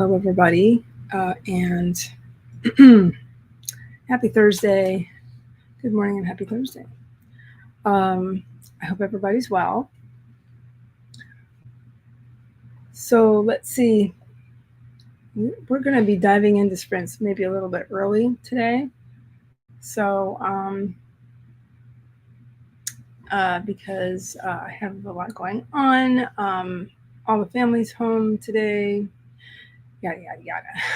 hello, everybody, and happy Thursday. Good morning and happy Thursday. I hope everybody's well. So let's see. We're going to be diving into sprints maybe a little bit early today. So because I have a lot going on, all the family's home today. Yada, yada,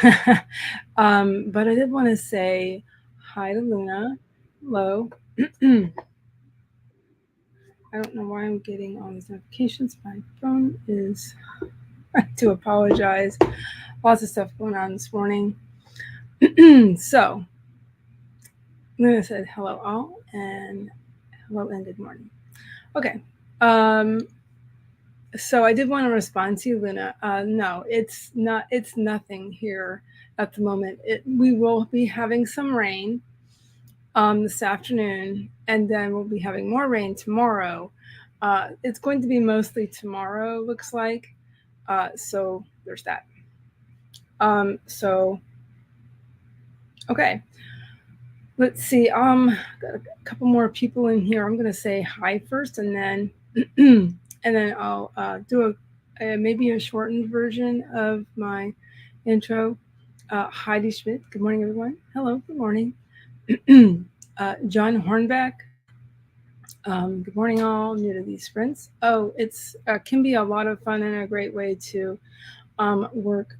yada. But I did want to say hi to Luna. Hello. I don't know why I'm getting all these notifications. My phone is, I do apologize. Lots of stuff going on this morning. So, Luna said hello all and hello and good morning. Okay. So I did want to respond to you, Luna. No, it's nothing here at the moment. We will be having some rain this afternoon, and then we'll be having more rain tomorrow. It's going to be mostly tomorrow, looks like. So there's that. So, okay. Let's see. Got a couple more people in here. I'm gonna say hi first, and then and then I'll do maybe a shortened version of my intro. Heidi Schmidt. Good morning, everyone. Hello. Good morning. John Hornbeck. Good morning, all. New to these sprints. Oh, it's can be a lot of fun and a great way to work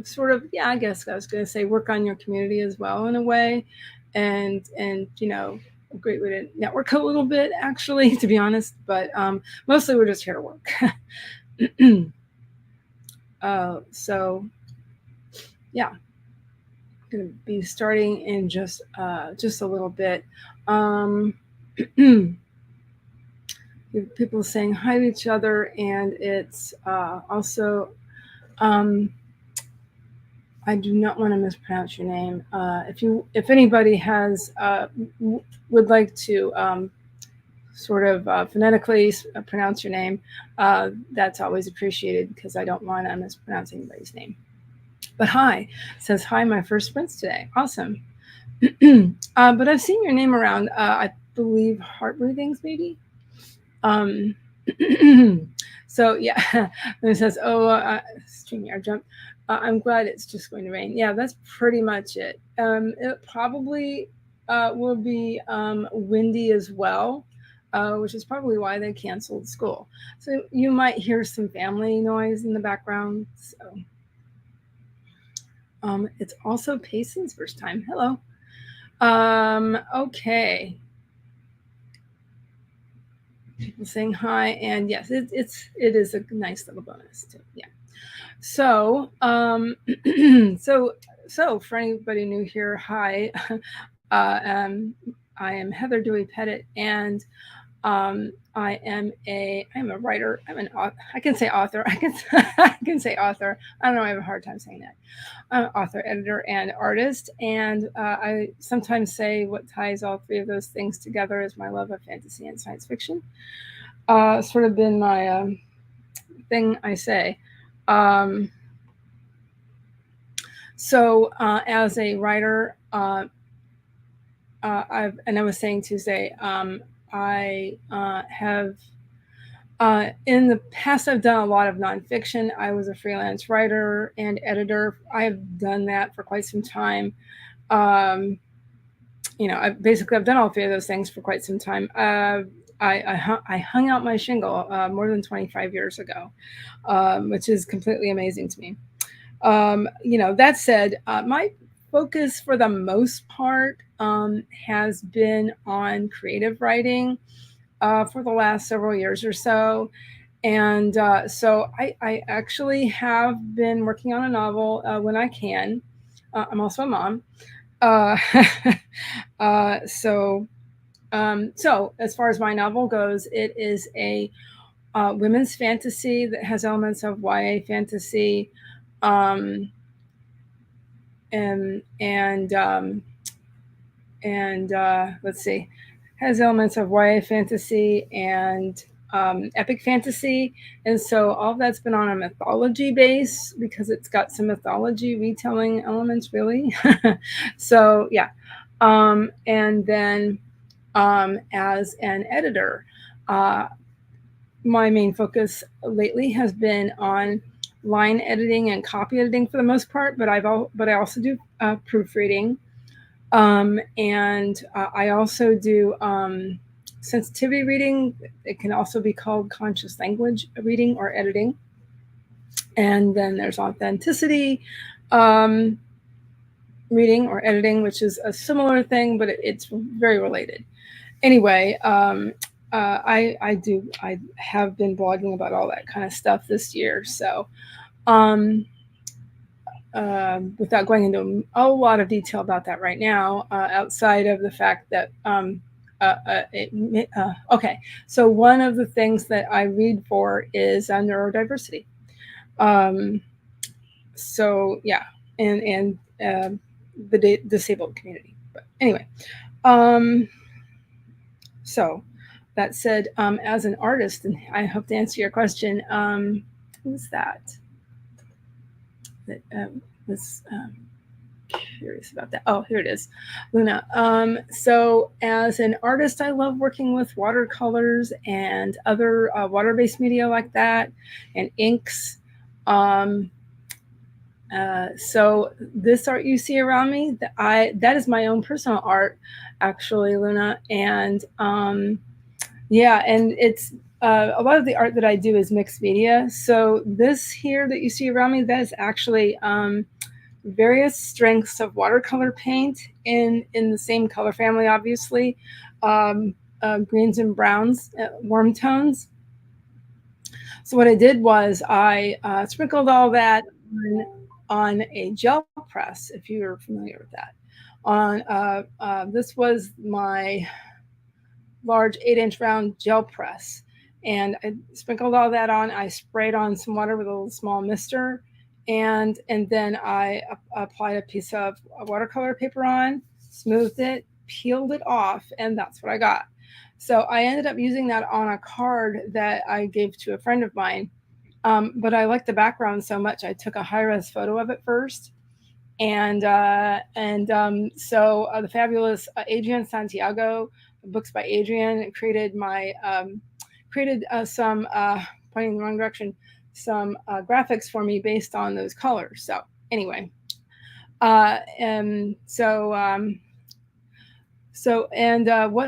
sort of, yeah, I guess I was going to say work on your community as well in a way, and you know, a great way to network a little bit, actually, to be honest. But mostly we're just here to work. So yeah. Going to be starting in just a little bit. People saying hi to each other, and it's also I do not want to mispronounce your name. If anybody has would like to sort of phonetically pronounce your name, that's always appreciated, because I don't want to mispronounce anybody's name. But hi, says hi, my first sprints today. Awesome. But I've seen your name around, I believe Heart Breathings, maybe. So yeah, and it says, StreamYard jump. I'm glad it's just going to rain. Yeah, that's pretty much it. It probably will be windy as well, which is probably why they canceled school. So you might hear some family noise in the background. So it's also Payson's first time. Hello. Okay. People saying hi, and yes, it is a nice little bonus too. Yeah. So so for anybody new here, hi. I am Heather Dewey Pettit, and I'm a writer. I can say author. I can say author. I don't know. I have a hard time saying that. I'm author, editor, and artist. And I sometimes say what ties all three of those things together is my love of fantasy and science fiction. Sort of been my thing I say. So as a writer, I was saying Tuesday, I have in the past, I've done a lot of nonfiction. I was a freelance writer and editor. I've done that for quite some time. You know, I've done all three of those things for quite some time. I hung out my shingle more than 25 years ago, which is completely amazing to me. You know, that said, my focus for the most part has been on creative writing for the last several years or so. And so I actually have been working on a novel when I can. I'm also a mom. So as far as my novel goes, it is a women's fantasy that has elements of YA fantasy, and let's see, has elements of YA fantasy and epic fantasy, and so all of that's been on a mythology base because it's got some mythology retelling elements, really. So yeah, and then as an editor, uh, my main focus lately has been on line editing and copy editing for the most part, but I also do proofreading, and I also do sensitivity reading. It can also be called conscious language reading or editing. And then there's authenticity reading or editing, which is a similar thing, but it's very related. Anyway, I have been blogging about all that kind of stuff this year. So without going into a lot of detail about that right now, outside of the fact that okay, so one of the things that I read for is neurodiversity. So yeah, and the disabled community. But anyway, so that said, as an artist, and I hope to answer your question, who's that? That was curious about that. Oh, here it is, Luna. So as an artist, I love working with watercolors and other water-based media like that, and inks. So this art you see around me, that is my own personal art, actually, Luna. And yeah, and it's a lot of the art that I do is mixed media. So this here that you see around me, that is actually various strengths of watercolor paint in the same color family, obviously, greens and browns, warm tones. So what I did was I sprinkled all that on a gel press, if you're familiar with that. This was my large 8-inch round gel press, and I sprinkled all that on. I sprayed on some water with a little small mister, and then I applied a piece of watercolor paper on, smoothed it, peeled it off, and that's what I got. So I ended up using that on a card that I gave to a friend of mine. But I liked the background so much, I took a high-res photo of it first. And so the fabulous Adrian Santiago, Books by Adrian, created some pointing in the wrong direction, some graphics for me based on those colors. So anyway, what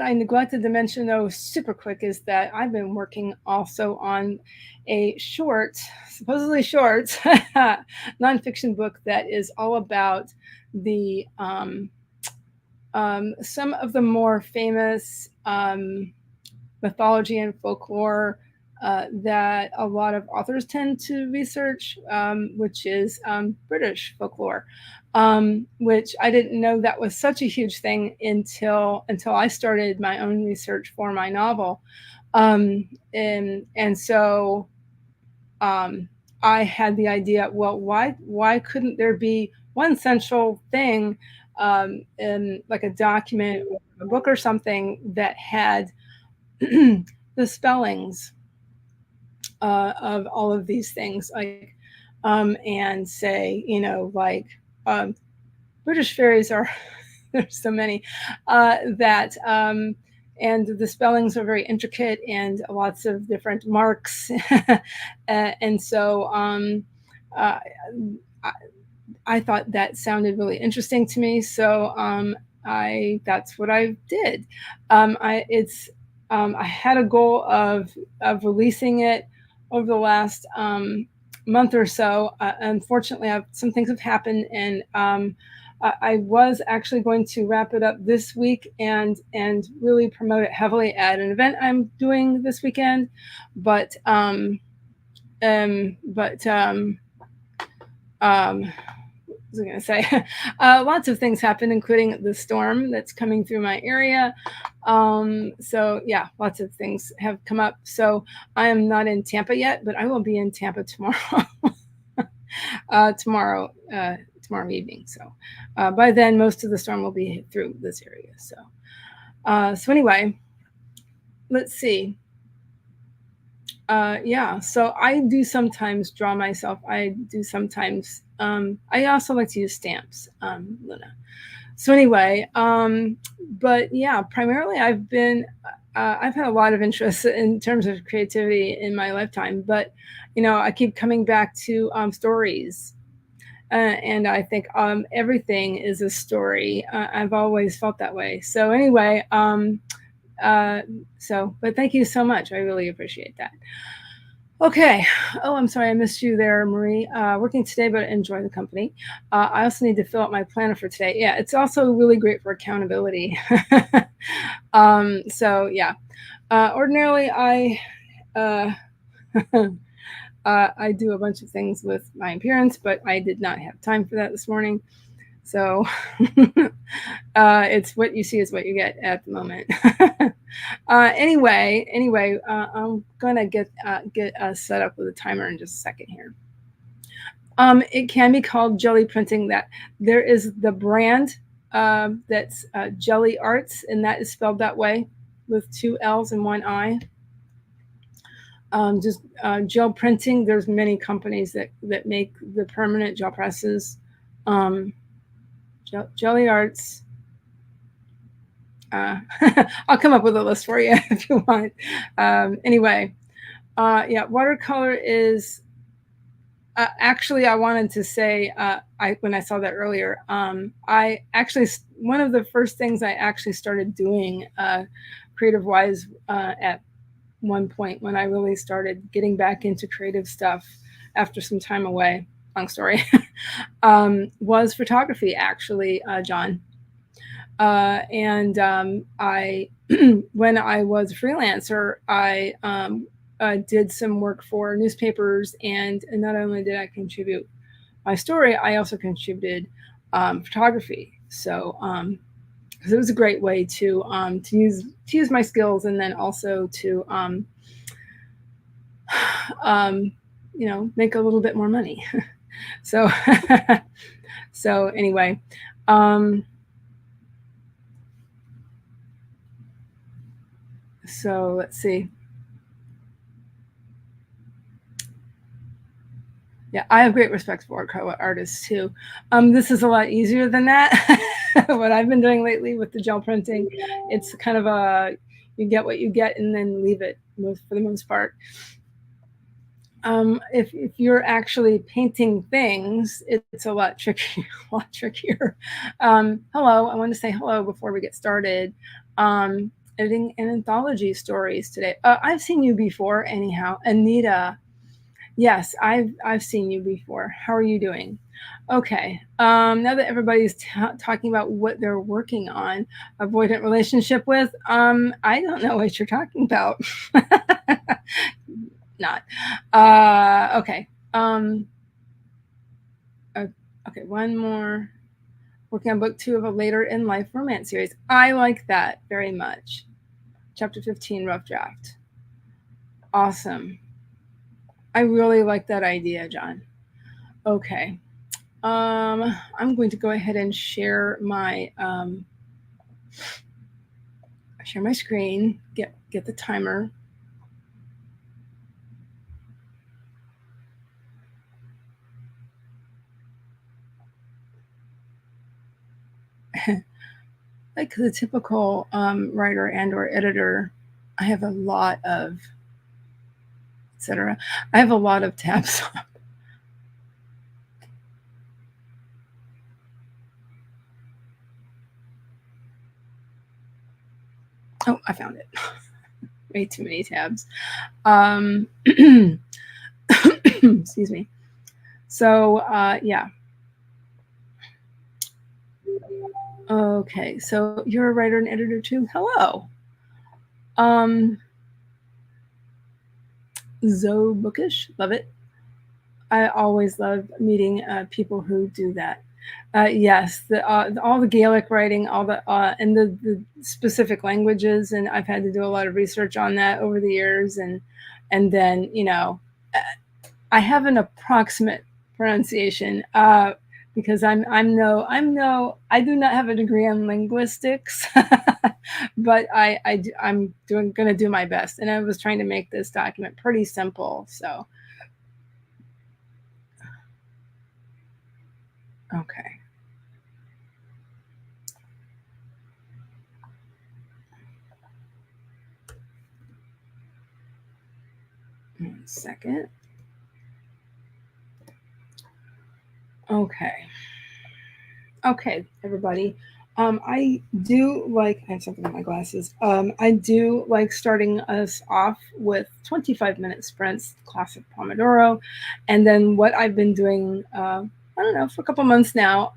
I neglected to mention, though, super quick, is that I've been working also on a supposedly short, nonfiction book that is all about the some of the more famous mythology and folklore that a lot of authors tend to research, which is British folklore, which I didn't know that was such a huge thing until I started my own research for my novel. And so I had the idea, well, why couldn't there be one central thing, in like a document or a book or something, that had the spellings of all of these things, like and say, like British fairies are there's so many that and the spellings are very intricate and lots of different marks. And so I thought that sounded really interesting to me. So that's what I did. I had a goal of releasing it over the last month or so. Unfortunately, some things have happened, and I was actually going to wrap it up this week and really promote it heavily at an event I'm doing this weekend. But what was I going to say? Lots of things happened, including the storm that's coming through my area. So yeah, lots of things have come up. So I am not in Tampa yet, but I will be in Tampa tomorrow. Tomorrow evening. So by then, most of the storm will be through this area. So anyway, let's see. Yeah, so I do sometimes draw myself. I do sometimes. I also like to use stamps, Luna. So anyway, but yeah, primarily I've had a lot of interest in terms of creativity in my lifetime, but I keep coming back to stories. And I think everything is a story. I've always felt that way. So anyway, uh, but thank you so much. I really appreciate that. Okay. Oh, I'm sorry I missed you there, Marie. Working today, but enjoy the company. I also need to fill out my planner for today. Yeah, it's also really great for accountability. So yeah. Ordinarily, uh, I do a bunch of things with my appearance, but I did not have time for that this morning. So it's what you see is what you get at the moment. Anyway, I'm gonna get set up with a timer in just a second here. It can be called jelly printing. That there is the brand that's Jelly Arts, and that is spelled that way with 2 L's and 1 I. Just gel printing. There's many companies that make the permanent gel presses. Jelly Arts. I'll come up with a list for you if you want. Anyway, yeah, watercolor is actually, I wanted to say, when I saw that earlier, I actually, one of the first things I actually started doing creative wise at one point when I really started getting back into creative stuff after some time away, long story, was photography, actually, John. And I, when I was a freelancer, I did some work for newspapers, and not only did I contribute my story, I also contributed photography. So because it was a great way to use my skills, and then also to make a little bit more money. So so anyway. So let's see. Yeah, I have great respect for artists too. This is a lot easier than that. What I've been doing lately with the gel printing, it's kind of you get what you get and then leave it for the most part. If you're actually painting things, it's a lot trickier. A lot trickier. Hello, I want to say hello before we get started. Editing an anthology stories today. I've seen you before, anyhow, Anita. Yes, I've seen you before. How are you doing? Okay. Now that everybody's talking about what they're working on, avoidant relationship with, I don't know what you're talking about. Not. Okay. Okay. One more. Working on book 2 of a later in life romance series. I like that very much. Chapter 15, rough draft. Awesome. I really like that idea, John. Okay. I'm going to go ahead and share my screen. Get the timer. Like the typical writer and or editor, I have a lot of etc. I have a lot of tabs up. Oh, I found it. Way too many tabs. Excuse me. So yeah. Okay, so you're a writer and editor too. Hello. Zoe Bookish, love it. I always love meeting people who do that. Yes, all the Gaelic writing, all the and the specific languages, and I've had to do a lot of research on that over the years, and then I have an approximate pronunciation. because I do not have a degree in linguistics, but I'm gonna do my best. And I was trying to make this document pretty simple. So, okay. 1 second. Okay. Okay, everybody. I have something in my glasses. I do like starting us off with 25-minute sprints, classic Pomodoro. And then what I've been doing, I don't know, for a couple months now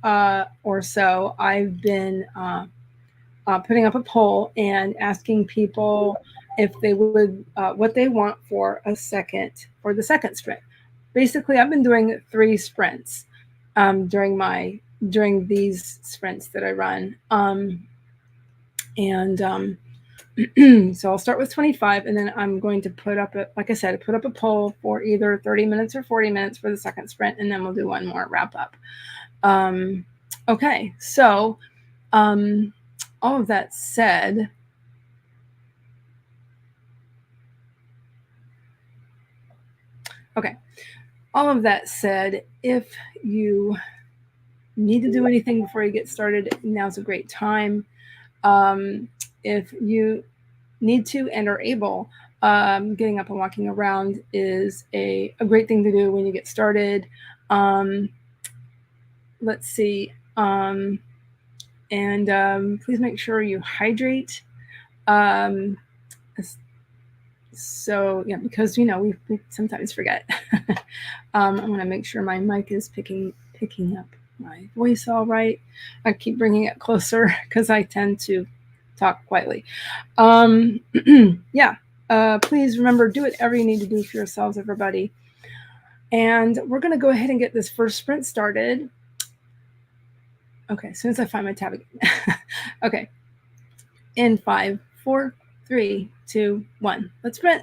or so, I've been putting up a poll and asking people if they would, what they want for the second sprint. Basically, I've been doing 3 sprints during these sprints that I run. And so I'll start with 25, and then I'm going to like I said, put up a poll for either 30 minutes or 40 minutes for the second sprint, and then we'll do one more wrap up. Okay, so all of that said, if you need to do anything before you get started, now's a great time. If you need to and are able, getting up and walking around is a great thing to do when you get started. Let's see. Please make sure you hydrate. So yeah, because we sometimes forget. I'm gonna make sure my mic is picking up my voice all right. I keep bringing it closer because I tend to talk quietly. Yeah, please remember, do whatever you need to do for yourselves, everybody. And we're gonna go ahead and get this first sprint started. Okay, as soon as I find my tab again. Okay, in 5, 4, 3, 2, 1. Let's sprint.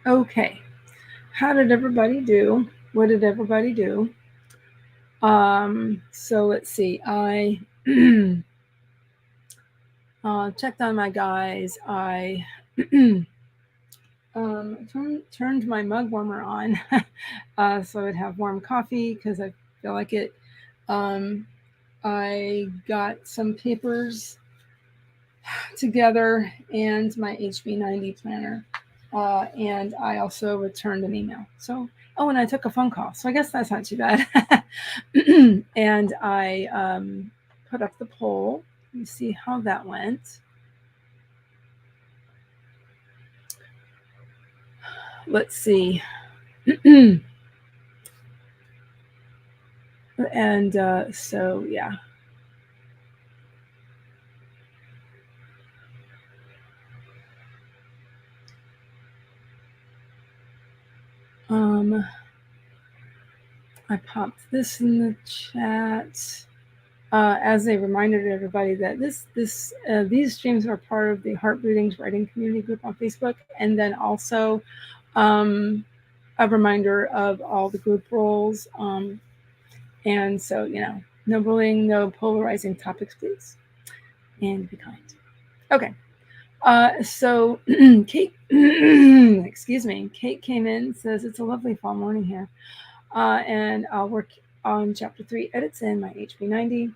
Okay. How did everybody do? What did everybody do? So let's see. I checked on my guys. I turned my mug warmer on so I'd have warm coffee because I feel like it. I got some papers together and my HB90 planner. And I also returned an email. So, oh, and I took a phone call. So I guess that's not too bad. And I put up the poll. Let me see how that went. Let's see. And so, yeah. I popped this in the chat as a reminder to everybody that these streams are part of the Heart Breathings Writing Community Group on Facebook, and then also a reminder of all the group roles. And so, no bullying, no polarizing topics, please, and be kind. Okay. So Kate, excuse me, Kate came in, says it's a lovely fall morning here. And I'll work on chapter 3 edits in my HB90.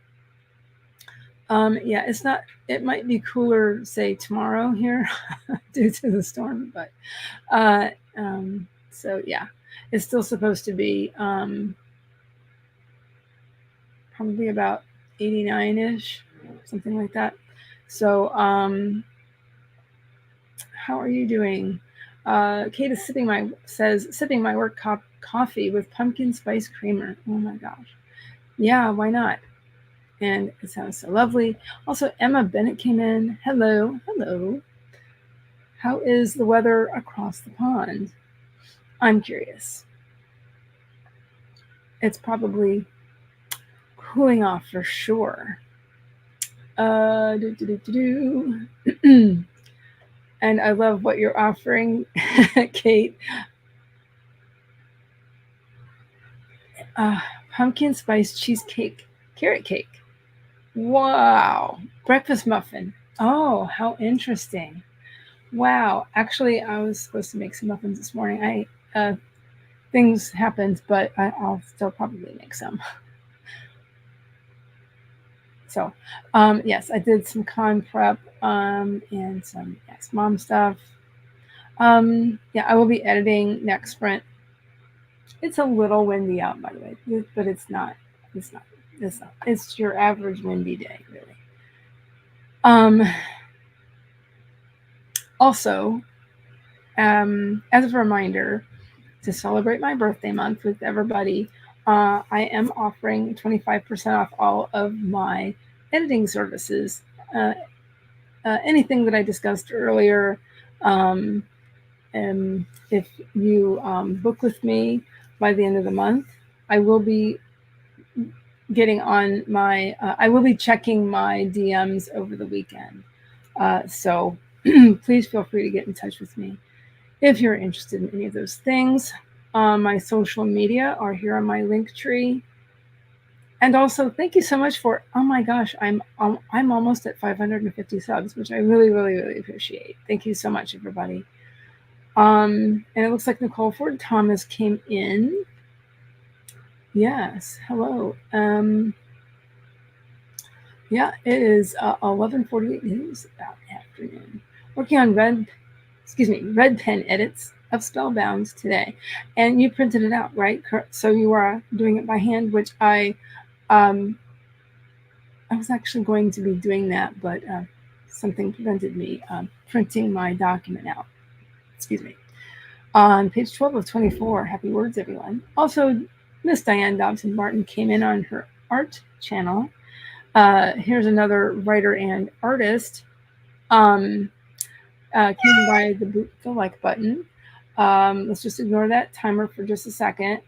Yeah, it's not, it might be cooler, say tomorrow here due to the storm, but so yeah, it's still supposed to be probably about 89-ish, something like that. So how are you doing? Kate is sipping my work coffee with pumpkin spice creamer. Oh my gosh. Yeah, why not? And it sounds so lovely. Also, Emma Bennett came in. Hello, hello. How is the weather across the pond? I'm curious. It's probably cooling off for sure. And I love what you're offering, Kate. Pumpkin spice cheesecake, carrot cake. Wow. Breakfast muffin. Oh, how interesting. Wow. Actually, I was supposed to make some muffins this morning. Things happened, but I'll still probably make some. So, yes, I did some con prep and some mom stuff. Yeah, I will be editing next sprint. It's a little windy out, by the way, but it's not. It's not. It's not. It's your average windy day, really. Also, as a reminder, to celebrate my birthday month with everybody, I am offering 25% off all of my editing services. Anything that I discussed earlier. And if you book with me by the end of the month, I will be getting on my, I will be checking my DMs over the weekend. So please feel free to get in touch with me if you're interested in any of those things. My social media are here on my link tree. And also, thank you so much for, oh my gosh, I'm almost at 550 subs, which I really, really, really appreciate. Thank you so much, everybody. And it looks like Nicole Ford Thomas came in. Yes, hello. Yeah, it is 11:48 news about afternoon. Working on red pen edits of Spellbound today. And you printed it out, right? So you are doing it by hand, which I was actually going to be doing that, but something prevented me printing my document out. Excuse me. On page 12 of 24, happy words, everyone. Also, Miss Diane Dobson Martin came in on her art channel. Here's another writer and artist. Came by the like button. Let's just ignore that timer for just a second.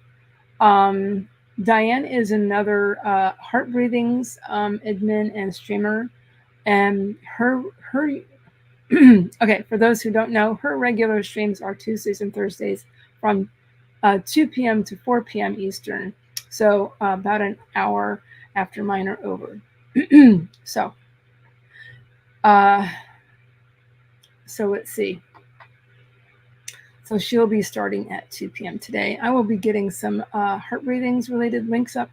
Diane is another Heart Breathings admin and streamer, and her Okay, for those who don't know, her regular streams are Tuesdays and Thursdays from 2 p.m. to 4 p.m. Eastern. So about an hour after mine are over. So let's see. So she'll be starting at 2 p.m. today. I will be getting some heart breathings related links up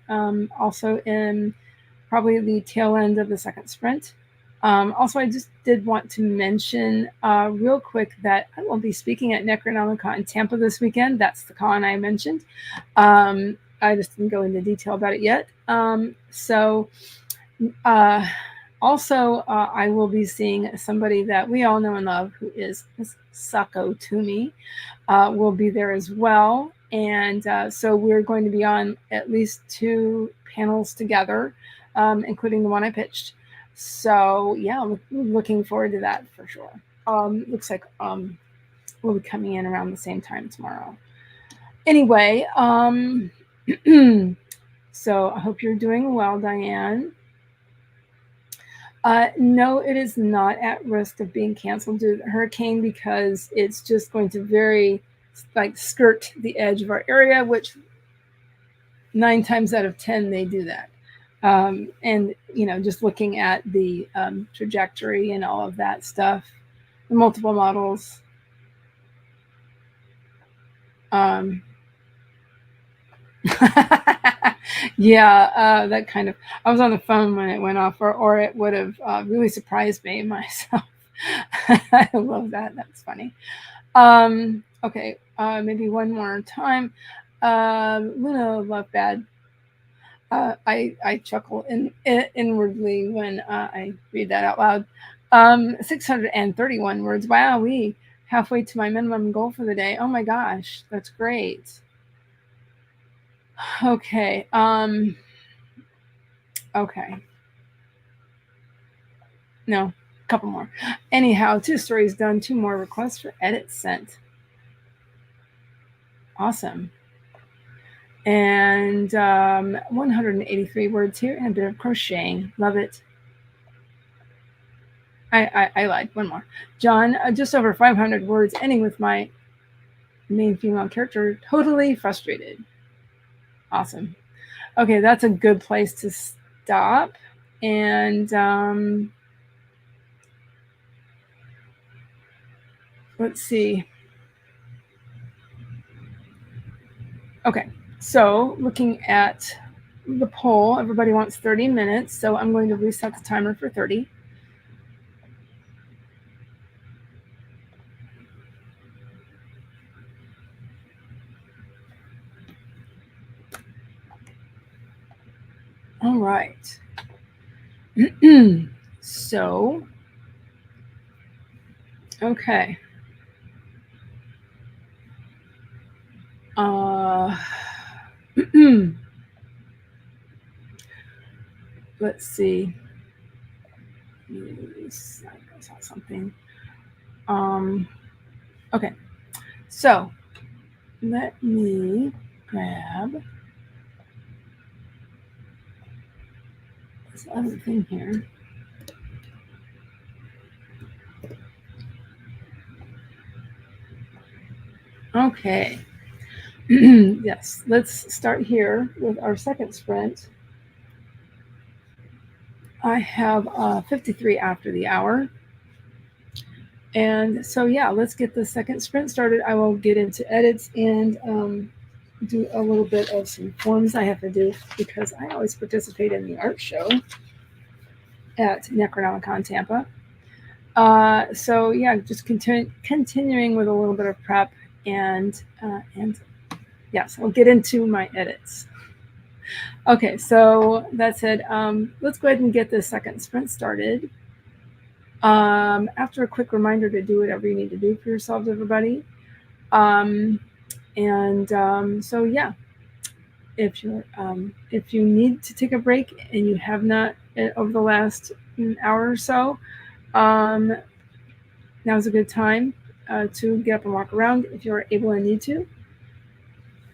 also in probably the tail end of the second sprint. Also, I just did want to mention real quick that I will be speaking at Necronomicon in Tampa this weekend. That's the con I mentioned. I just didn't go into detail about it yet. Also, I will be seeing somebody that we all know and love, who is Sako Toomey, will be there as well. And so we're going to be on at least 2 panels together, including the one I pitched. So yeah, looking forward to that for sure. Looks like we'll be coming in around the same time tomorrow. Anyway, so I hope you're doing well, Diane. No, it is not at risk of being canceled due to the hurricane, because it's just going to skirt the edge of our area, which 9 times out of 10 they do that. And just looking at the trajectory and all of that stuff, the multiple models. Yeah, that kind of, I was on the phone when it went off, or it would have really surprised me myself. I love that. That's funny. Okay, maybe one more time. Luna Love Bad. I chuckle inwardly when I read that out loud. 631 words. Wow, we halfway to my minimum goal for the day. Oh my gosh, that's great. Okay. Okay. No, a couple more. Anyhow, 2 stories done, 2 more requests for edits sent. Awesome. And 183 words here and a bit of crocheting. Love it. I lied. One more. John, just over 500 words, ending with my main female character totally frustrated. Awesome. Okay, that's a good place to stop. And let's see. Okay, so looking at the poll, everybody wants 30 minutes, so I'm going to reset the timer for 30. All right. So, okay. Let's see. I saw something. Okay. So, let me grab this other thing here. Okay. Yes, let's start here with our second sprint. I have 53 after the hour. And so, yeah, let's get the second sprint started. I will get into edits and do a little bit of some forms I have to do, because I always participate in the art show at Necronomicon Tampa. So yeah, just continuing with a little bit of prep, and yes, I'll get into my edits. Okay, so that said, let's go ahead and get the second sprint started. After a quick reminder to do whatever you need to do for yourselves, everybody. So yeah, if you need to take a break and you have not over the last hour or so, now's a good time to get up and walk around if you're able and need to,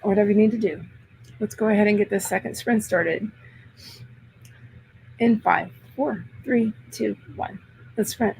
or whatever you need to do. Let's go ahead and get this second sprint started. In 5, 4, 3, 2, 1. Let's sprint.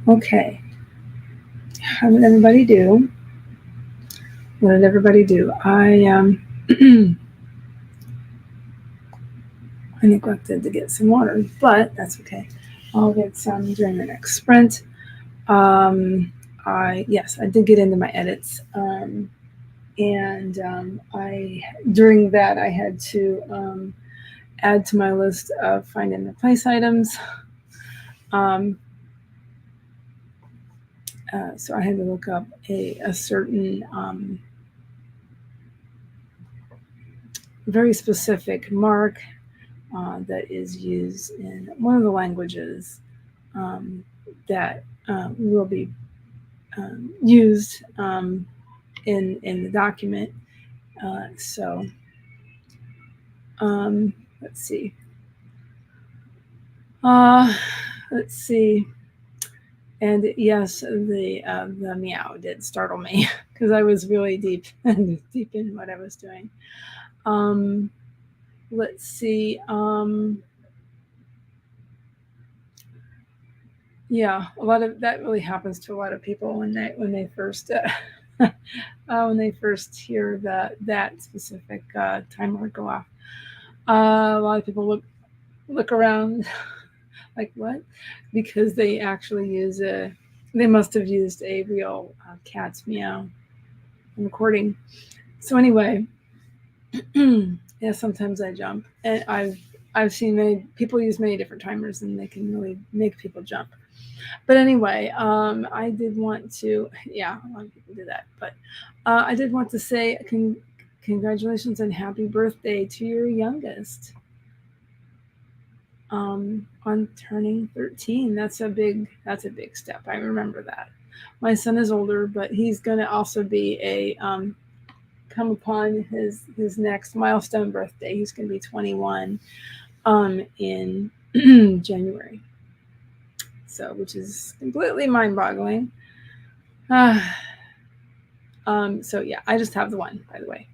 Okay. How did everybody do? What did everybody do? I neglected to get some water, but that's okay. I'll get some during the next sprint. Yes, I did get into my edits, and I during that I had to add to my list of find and replace items. Um, so I had to look up a certain very specific mark that is used in one of the languages that will be used in the document. So let's see. Let's see. And yes, the meow did startle me because I was really deep deep in what I was doing. Let's see. Yeah, a lot of that really happens to a lot of people when they first when they first hear that specific timer go off. A lot of people look around like what, because they actually use they must have used a real cat's meow recording. So anyway, yeah, sometimes I jump, and I've seen many people use many different timers, and they can really make people jump. But anyway, I did want to, yeah, a lot of people do that, but I did want to say congratulations and happy birthday to your youngest on turning 13. That's a big step. I remember that. My son is older, but he's going to also be come upon his next milestone birthday. He's going to be 21 in January. So, which is completely mind-boggling. So yeah, I just have the one, by the way.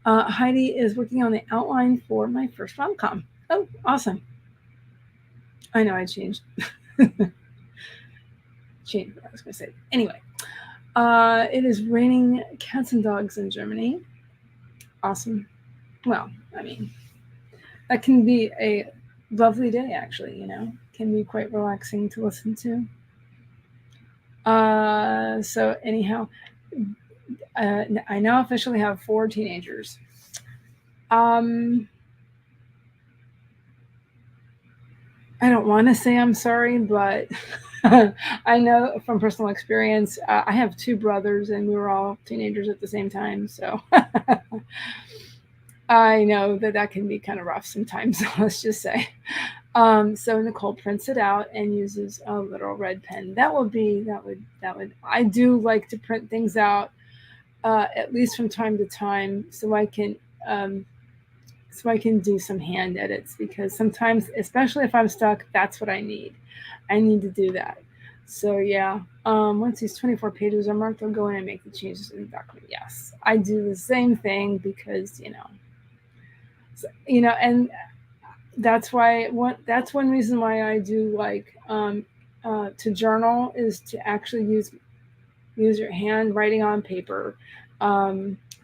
Heidi is working on the outline for my first rom-com. Oh, awesome. I know I changed. Changed what I was going to say. Anyway, it is raining cats and dogs in Germany. Awesome. Well, I mean, that can be a lovely day, actually, can be quite relaxing to listen to. So anyhow, I now officially have 4 teenagers. I don't want to say I'm sorry, but I know from personal experience, I have 2 brothers and we were all teenagers at the same time. So I know that can be kind of rough sometimes, let's just say. So Nicole prints it out and uses a little red pen. That would, I do like to print things out at least from time to time so I can do some hand edits, because sometimes, especially if I'm stuck, that's what I need. I need to do that. So yeah, once these 24 pages are marked, I'll go in and make the changes in the document. Yes, I do the same thing because, and that's why that's one reason why I do like to journal, is to actually use your hand writing on paper.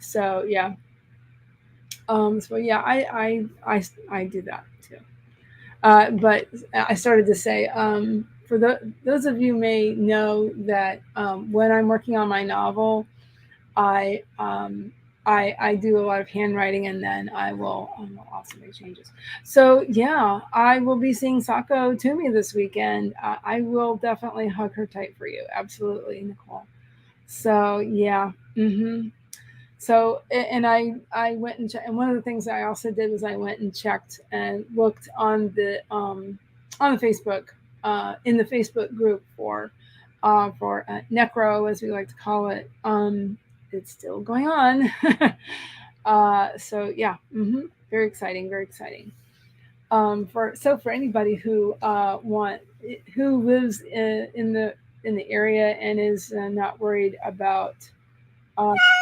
So yeah. So yeah, I do that too. But I started to say, for those of you may know that when I'm working on my novel, I do a lot of handwriting, and then I will also make changes. So yeah, I will be seeing Sako Toomey this weekend. I will definitely hug her tight for you. Absolutely, Nicole. So yeah. So, and I went and checked, and one of the things I also did was I went and checked and looked on the Facebook, in the Facebook group for Necro, as we like to call it. It's still going on. So yeah, very exciting, very exciting. For anybody who lives in the area and is not worried about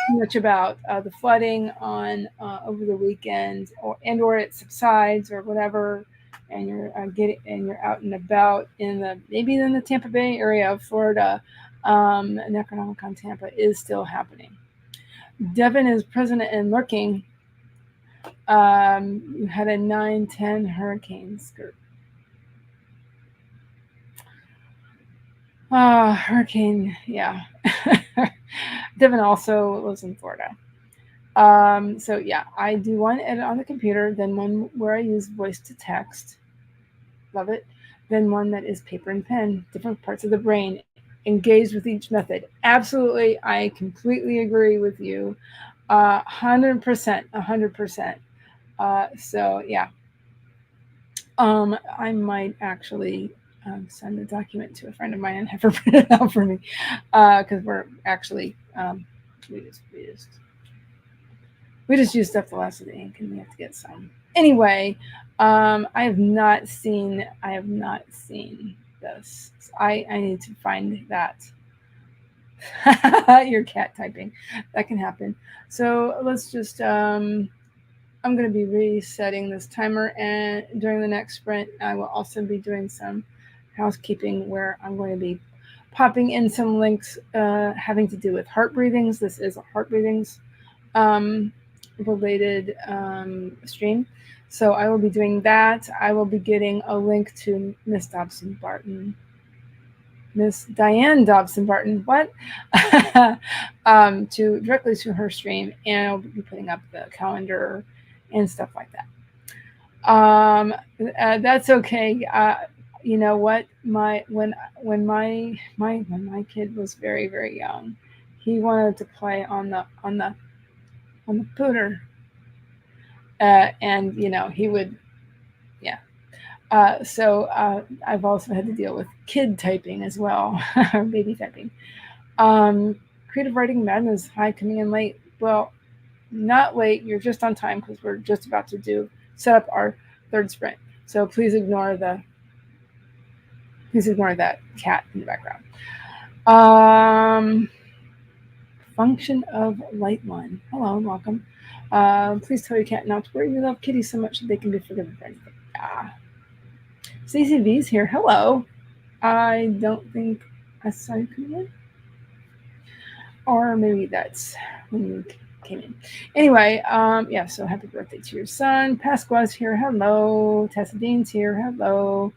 much about the flooding on over the weekend, or it subsides or whatever, and you're out and about maybe in the Tampa Bay area of Florida, Necronomicon Tampa is still happening. Devin is present and lurking. You had a 9-10 hurricane skirt. Hurricane, yeah. Devin also lives in Florida. So yeah, I do one edit on the computer, then one where I use voice to text. Love it. Then one that is paper and pen, different parts of the brain, engaged with each method. Absolutely, I completely agree with you. 100%, 100%. So yeah, I might actually send a document to a friend of mine and have her print it out for me, because we're actually we just used up the last of the ink and we have to get some. Anyway, I have not seen this. I need to find that. Your cat typing. That can happen. So let's just I'm going to be resetting this timer, and during the next sprint I will also be doing some housekeeping where I'm going to be popping in some links having to do with heart breathings. This is a heart breathings related stream, so I will be doing that. I will be getting a link to Miss Diane Dobson Barton, what? To directly to her stream, and I'll be putting up the calendar and stuff like that. That's okay. You know what? When my kid was very, very young, he wanted to play on the pooter, and he would, yeah. So I've also had to deal with kid typing as well, baby typing. Creative Writing Madness, hi, coming in late. Well, not late, you're just on time because we're just about to set up our third sprint. So please ignore that cat in the background. Function of Light One. Hello, welcome. Please tell your cat not to worry. We love kitties so much that they can be forgiven for anything. CCV's here. Hello. I don't think I saw you come in. Or maybe that's when you came in. Anyway, yeah, so happy birthday to your son. Pasqua's here. Hello. Tessa Dean's here. Hello.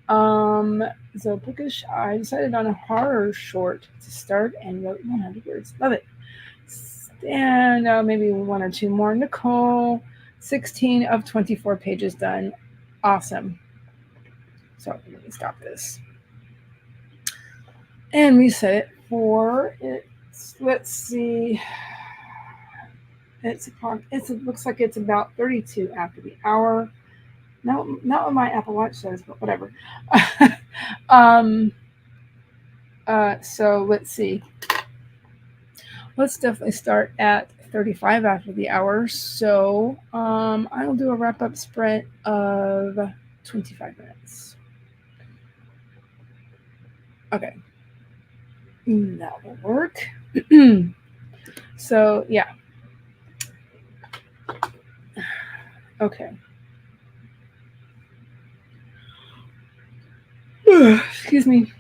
Zopukish, I decided on a horror short to start and wrote 100 words. Love it. And maybe one or two more. Nicole, 16 of 24 pages done. Awesome. So let me stop this. And reset it for it's, let's see. It looks like it's about 32 after the hour. No, not what my Apple Watch says, but whatever. So let's see. Let's definitely start at 35 after the hour. So I'll do a wrap-up sprint of 25 minutes. Okay. That will work. So, yeah. Okay. Excuse me.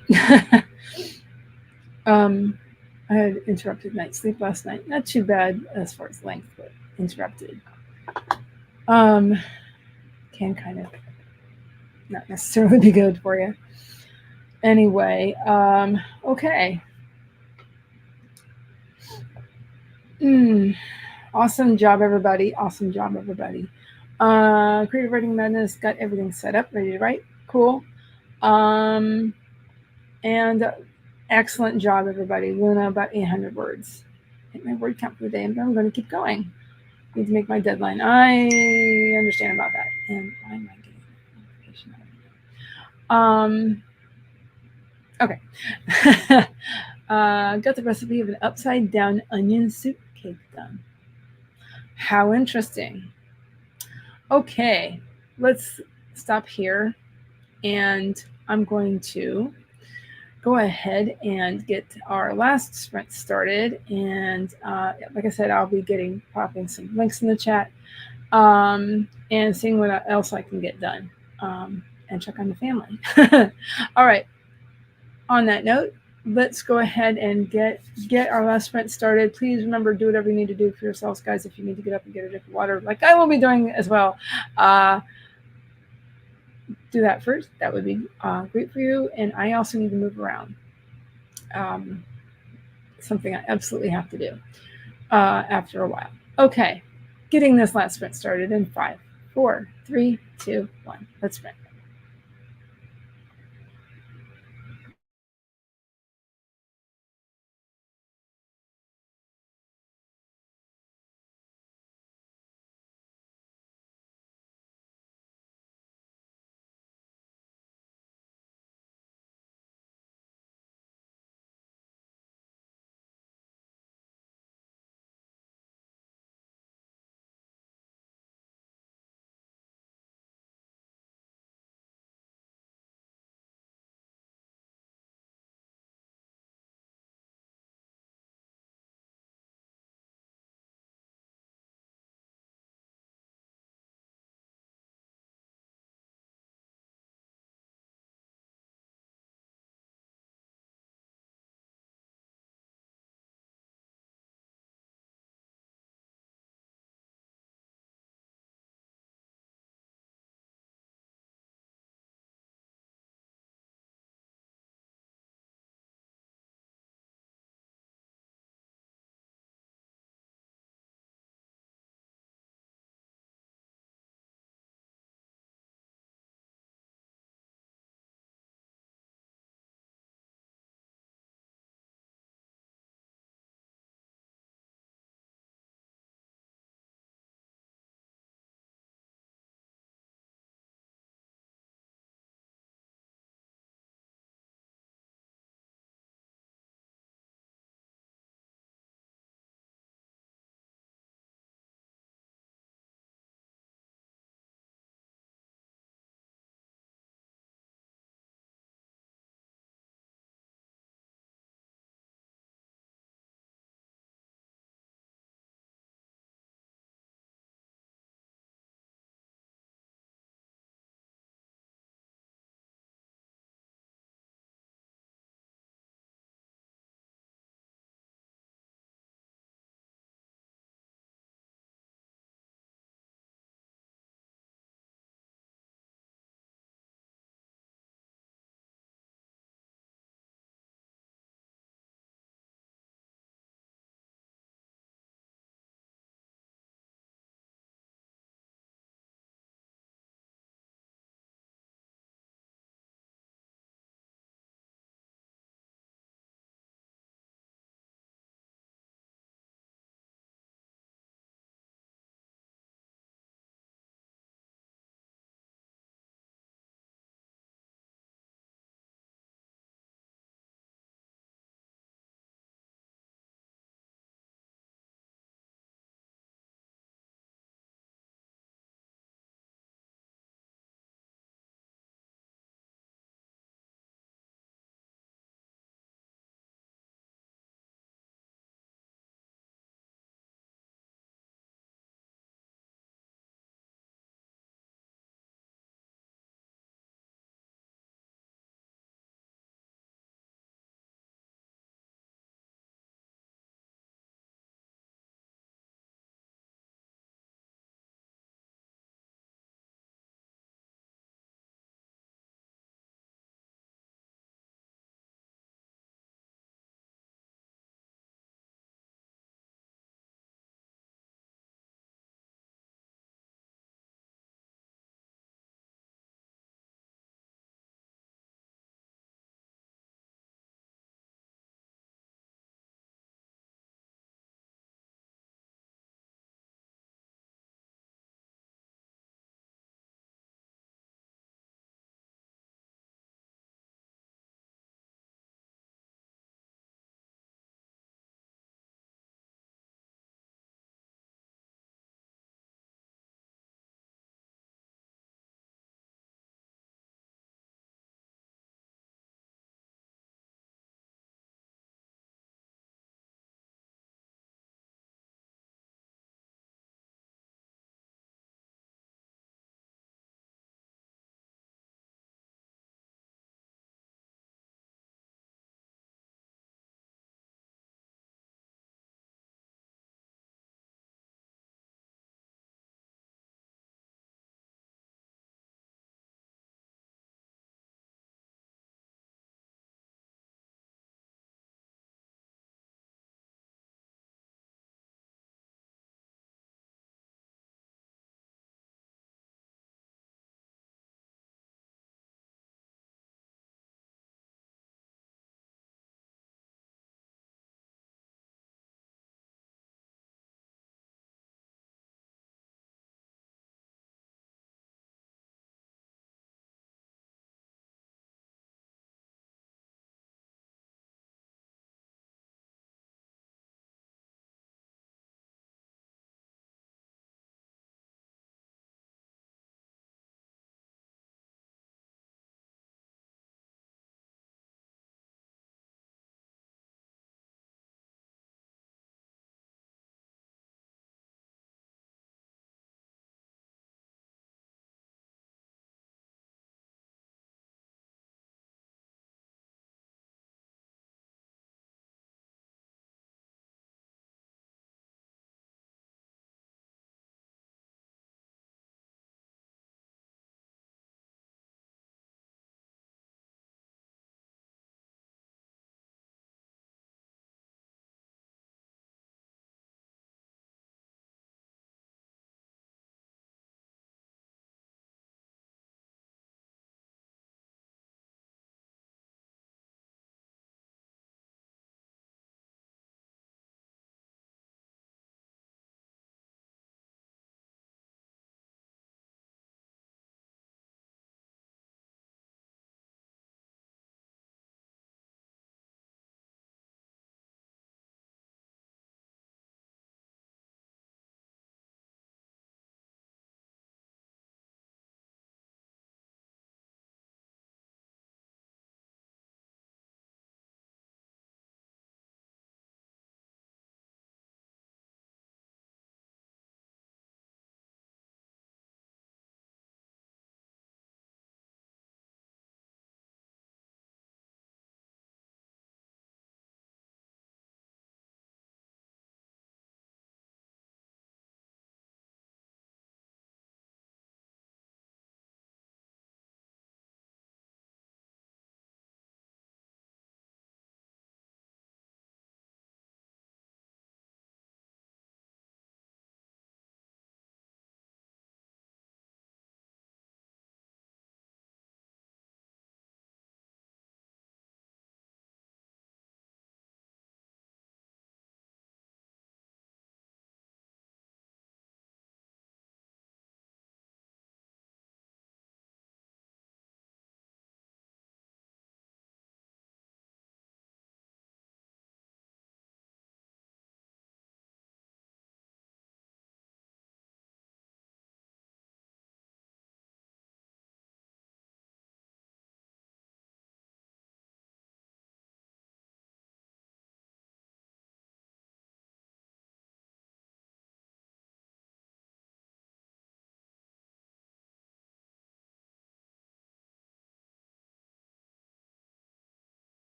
I had interrupted night sleep last night. Not too bad as far as length, but interrupted. Can kind of not necessarily be good for you. Anyway, okay. Awesome job, everybody. Awesome job, everybody. Creative Writing Madness got everything set up, ready to write. Cool. And excellent job, everybody. Luna, about 800 words. Hit my word count for the day, but I'm going to keep going. Need to make my deadline. I understand about that. And why am I getting notification? Okay. Got the recipe of an upside down onion soup cake done. How interesting. Okay, let's stop here, and I'm going to go ahead and get our last sprint started. And like I said, I'll be popping some links in the chat and seeing what else I can get done. and check on the family. All right. On that note, let's go ahead and get our last sprint started. Please remember, do whatever you need to do for yourselves, guys. If you need to get up and get a drink of water, like I will be doing as well, do that first. That would be great for you. And I also need to move around. Something I absolutely have to do after a while. Okay, getting this last sprint started in 5, 4, 3, 2, 1. Let's sprint.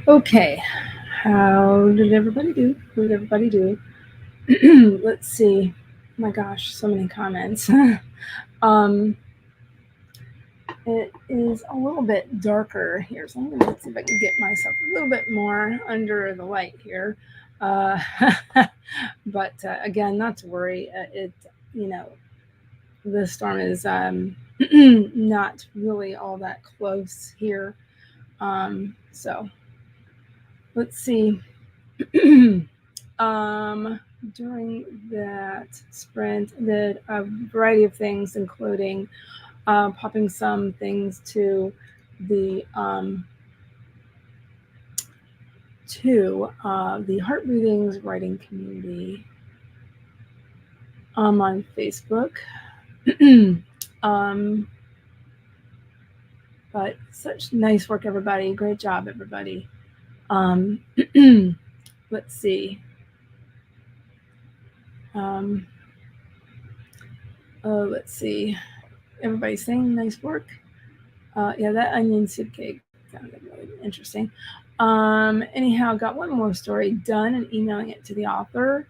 Okay, how did everybody do? What did everybody do? Let's see. Oh my gosh, so many comments. It is a little bit darker here, so I'm going to see if I can get myself a little bit more under the light here. Uh, but again, not to worry. The storm is not really all that close here. So let's see. During that sprint, did a variety of things, including popping some things to the Heart Readings writing community on Facebook. But such nice work, everybody. Great job, everybody. Let's see. Let's see. Everybody's saying nice work. Yeah, that onion soup cake sounded really interesting. Anyhow, got one more story done and emailing it to the author.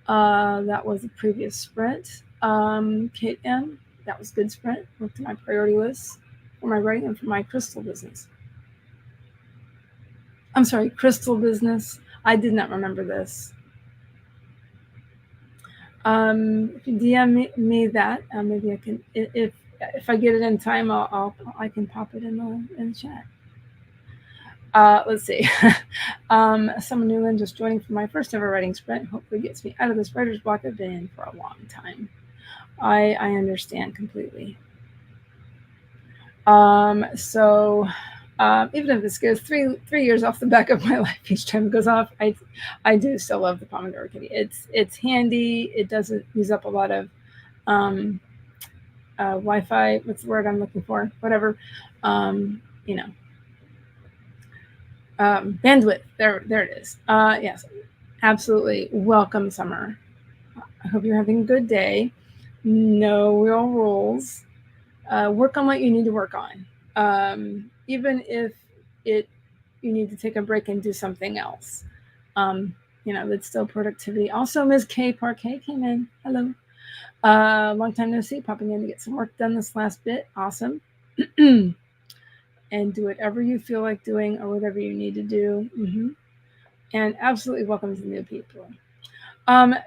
That was a previous sprint. Kate M., that was good sprint. Looked at my priority list for my writing and for my crystal business. I'm sorry, crystal business. I did not remember this. If you DM me that, maybe I can. If I get it in time, I can pop it in the chat. Let's see. Someone new and just joining for my first ever writing sprint. Hopefully gets me out of this writer's block I've been in for a long time. I understand completely. So even if this goes three years off the back of my life each time it goes off, I do still love the Pomodoro Kitty. It's handy. It doesn't use up a lot of Wi-Fi. What's the word I'm looking for? Whatever. Bandwidth. There it is. Yes, absolutely. Welcome, Summer. I hope you're having a good day. No real rules. Work on what you need to work on. Even if you need to take a break and do something else. That's still productivity. Also, Ms. K. Parquet came in. Hello. Long time no see. Popping in to get some work done this last bit. Awesome. And do whatever you feel like doing or whatever you need to do. And absolutely welcome to new people.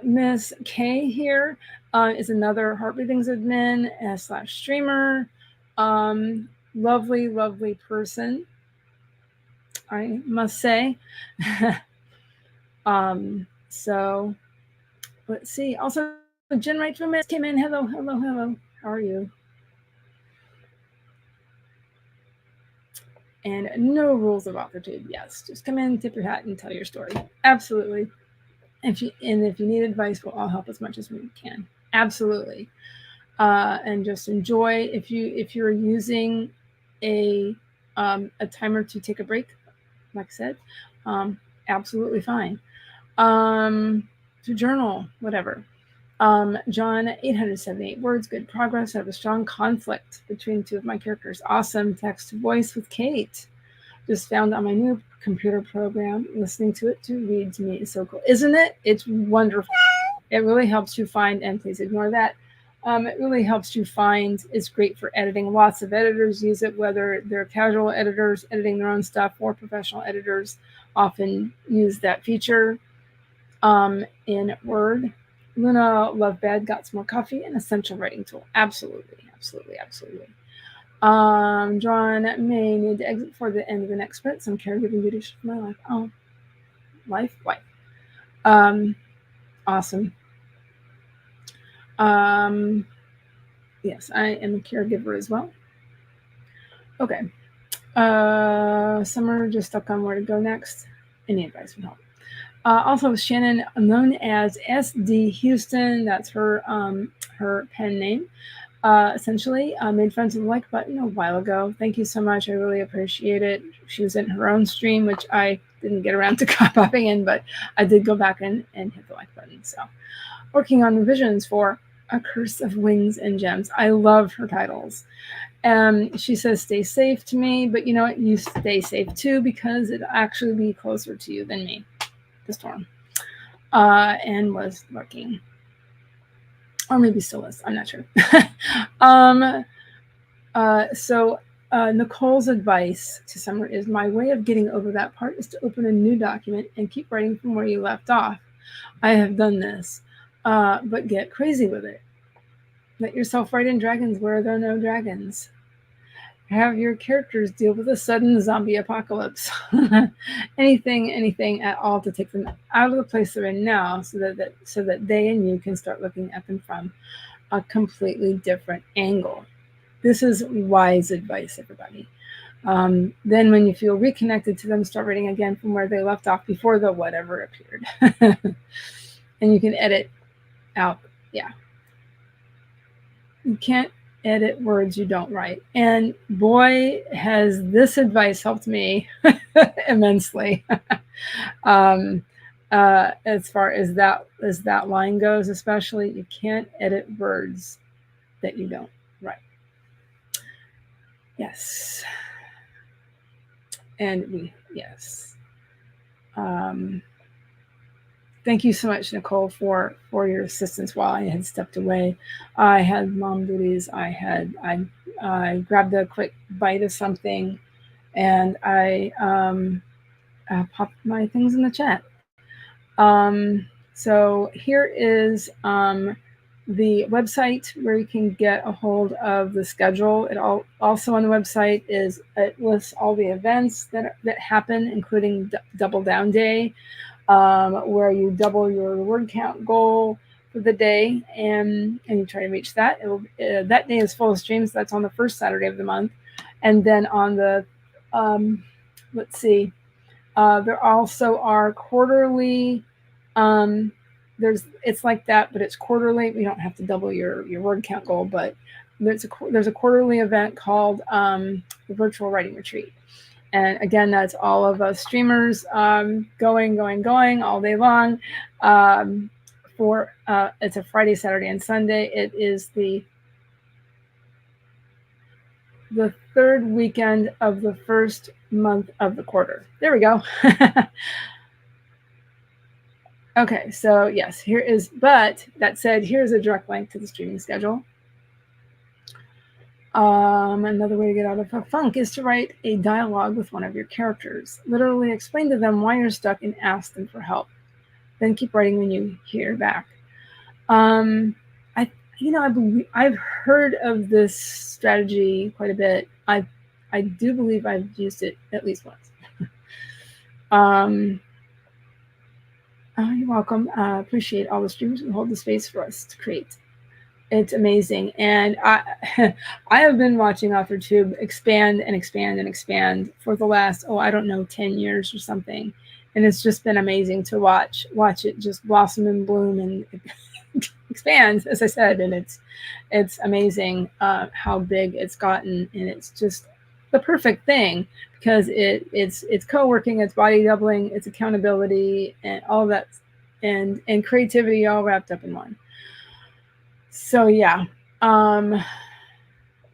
Miss K here is another Heart Readings admin / streamer. Lovely person, I must say. So let's see. Also, Jen Wright from Miss came in. Hello. How are you? And no rules of authorship. Yes, just come in, tip your hat, and tell your story. Absolutely. If you need advice, we'll all help as much as we can. Absolutely. And just enjoy. If you're using a timer to take a break, like I said, absolutely fine. To journal, whatever. John, 878 words, good progress. I have a strong conflict between two of my characters. Awesome. Text to voice with Kate. Just found on my new computer program. Listening to it to read to me is so cool. Isn't it? It's wonderful. It really helps you find, and please ignore that. It really helps you find. It's great for editing. Lots of editors use it, whether they're casual editors editing their own stuff or professional editors often use that feature in Word. Luna Love Bed got some more coffee, an essential writing tool. Absolutely. John may need to exit before the end of the next sprint. Some caregiving duties for my life. Oh, life. Awesome. Yes, I am a caregiver as well. Okay. Summer just stuck on where to go next. Any advice would help. Also, Shannon, known as SD Houston, that's her pen name. Essentially, made friends with the like button a while ago. Thank you so much. I really appreciate it. She was in her own stream, which I didn't get around to popping in, but I did go back and hit the like button. So, working on revisions for A Curse of Wings and Gems. I love her titles. She says, stay safe to me, but you know what? You stay safe too, because it'll actually be closer to you than me, the storm. And was lurking. Or maybe still is. I'm not sure. So Nicole's advice to Summer is, my way of getting over that part is to open a new document and keep writing from where you left off. I have done this, but get crazy with it. Let yourself write in dragons where there are no dragons. Have your characters deal with a sudden zombie apocalypse. anything at all to take them out of the place they're in now, so that they and you can start looking at them from a completely different angle. This is wise advice, everybody. Then when you feel reconnected to them, start writing again from where they left off before the whatever appeared. And you can edit out. Yeah. You can't edit words you don't write. And boy, has this advice helped me immensely. As far as that line goes, especially, you can't edit words that you don't write. Yes. And yes. Thank you so much, Nicole, for your assistance while I had stepped away. I had mom duties. I grabbed a quick bite of something, and I popped my things in the chat. So here is the website where you can get a hold of the schedule. It also on the website it lists all the events that happen, including Double Down Day, where you double your word count goal for the day, and you try to reach that. That day is full of streams. That's on the first Saturday of the month, and then on the let's see, there also are quarterly. It's like that, but it's quarterly. We don't have to double your word count goal, but there's a quarterly event called the Virtual Writing Retreat. And again, that's all of us streamers going all day long. It's a Friday, Saturday, and Sunday. It is the third weekend of the first month of the quarter. There we go. Okay, so yes, here is, but that said, here's a direct link to the streaming schedule. Another way to get out of a funk is to write a dialogue with one of your characters. Literally explain to them why you're stuck and ask them for help. Then keep writing when you hear back. I've heard of this strategy quite a bit. I do believe I've used it at least once. You're welcome. Appreciate all the streamers who hold the space for us to create. It's amazing. And I have been watching AuthorTube expand and expand and expand for the last, 10 years or something. And it's just been amazing to watch it just blossom and bloom and expand, as I said. And it's amazing how big it's gotten. And it's just the perfect thing, because it's co-working, it's body doubling, it's accountability, and all that, and creativity all wrapped up in one. So yeah,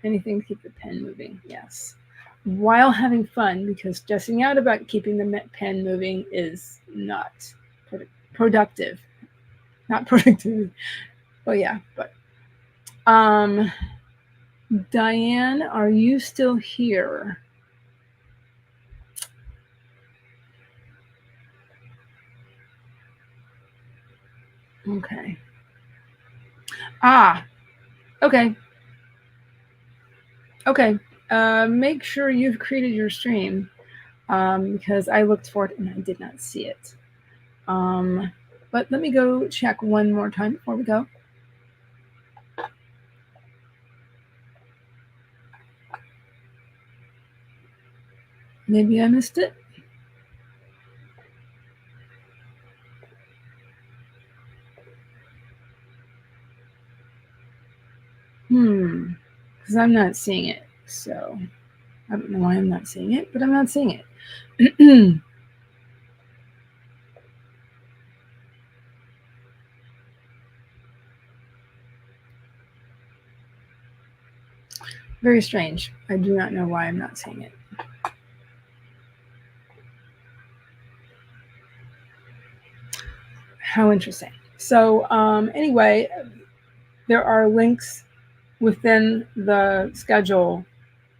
anything to keep the pen moving, yes, while having fun, because stressing out about keeping the pen moving is not productive. Not productive. Well, yeah, but Diane, are you still here? Okay. Okay. Okay. Make sure you've created your stream, because I looked for it and I did not see it. But let me go check one more time before we go. Maybe I missed it. Because I'm not seeing it. So I don't know why I'm not seeing it, but I'm not seeing it. Very strange. I do not know why I'm not seeing it. How interesting. So anyway, there are links within the schedule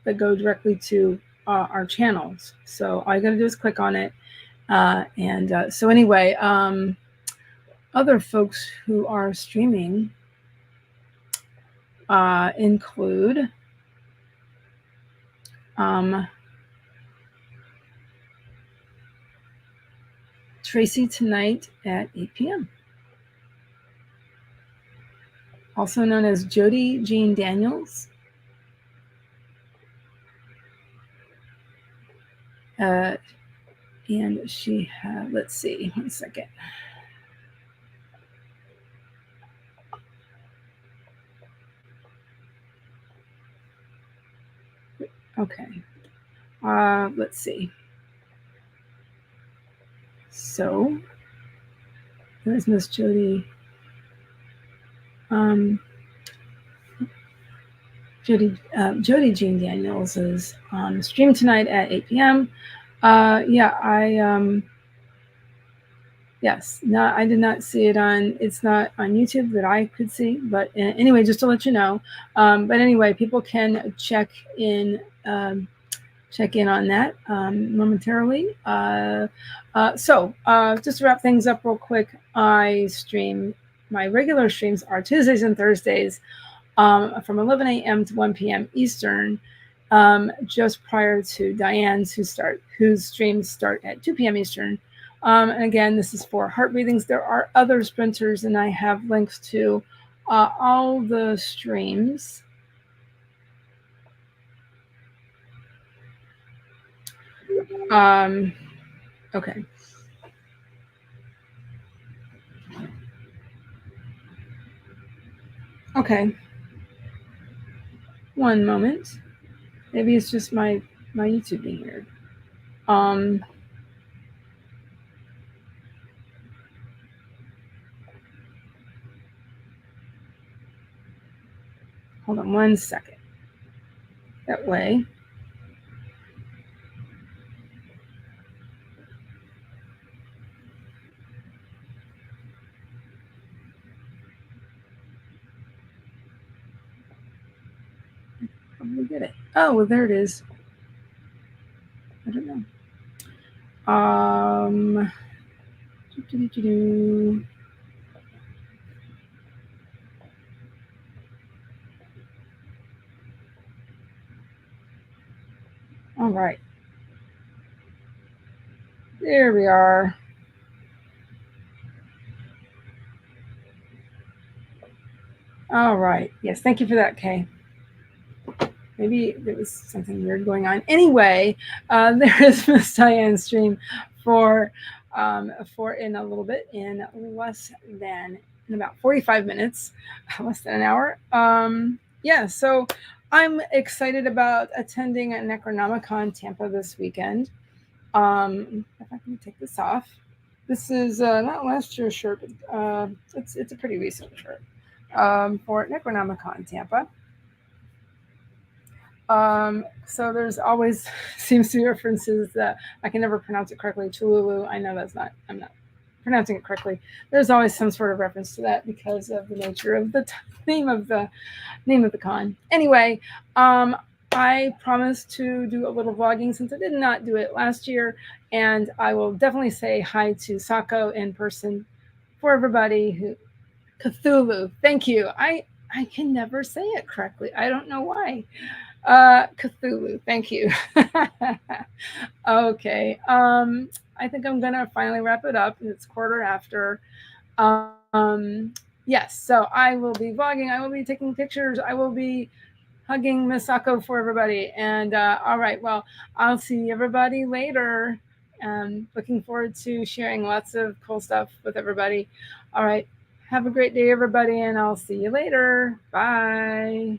that go directly to our channels. So all you got to do is click on it. So anyway, other folks who are streaming include Tracy tonight at 8 p.m. Also known as Jody Jean Daniels. And she had, let's see, 1 second. Okay. Let's see. So there's Miss Jody. Jody Jean Daniels is on stream tonight at 8 p.m. Yes, no, I did not see it on. It's not on YouTube that I could see. But anyway, just to let you know. But anyway, people can check in on that momentarily. So just to wrap things up real quick, I stream. My regular streams are Tuesdays and Thursdays from 11 a.m. to 1 p.m. Eastern, just prior to Diane's, whose streams start at 2 p.m. Eastern. And again, this is for heart breathings. There are other sprinters, and I have links to all the streams. Okay. Okay. One moment. Maybe it's just my YouTube being weird. Hold on 1 second. That way. Probably get it. Oh, well, there it is. I don't know. All right. There we are. All right. Yes, thank you for that, Kay. Maybe there was something weird going on. Anyway, there is Miss Diane's stream for in a little bit, in about 45 minutes, less than an hour. Yeah, so I'm excited about attending a Necronomicon Tampa this weekend. If I can take this off. This is not last year's shirt, but it's a pretty recent shirt for Necronomicon Tampa. So there's always seems to be references that I can never pronounce it correctly. Cholulu. I know I'm not pronouncing it correctly. There's always some sort of reference to that because of the nature of the name of the con. Anyway, I promised to do a little vlogging since I did not do it last year, and I will definitely say hi to Sako in person for everybody who Cthulhu. Thank you. I can never say it correctly. I don't know why. Cthulhu. Thank you. Okay. I think I'm gonna finally wrap it up. It's 1:15. Yes. So I will be vlogging. I will be taking pictures. I will be hugging Misako for everybody. And all right. Well, I'll see everybody later. Looking forward to sharing lots of cool stuff with everybody. All right. Have a great day, everybody, and I'll see you later. Bye.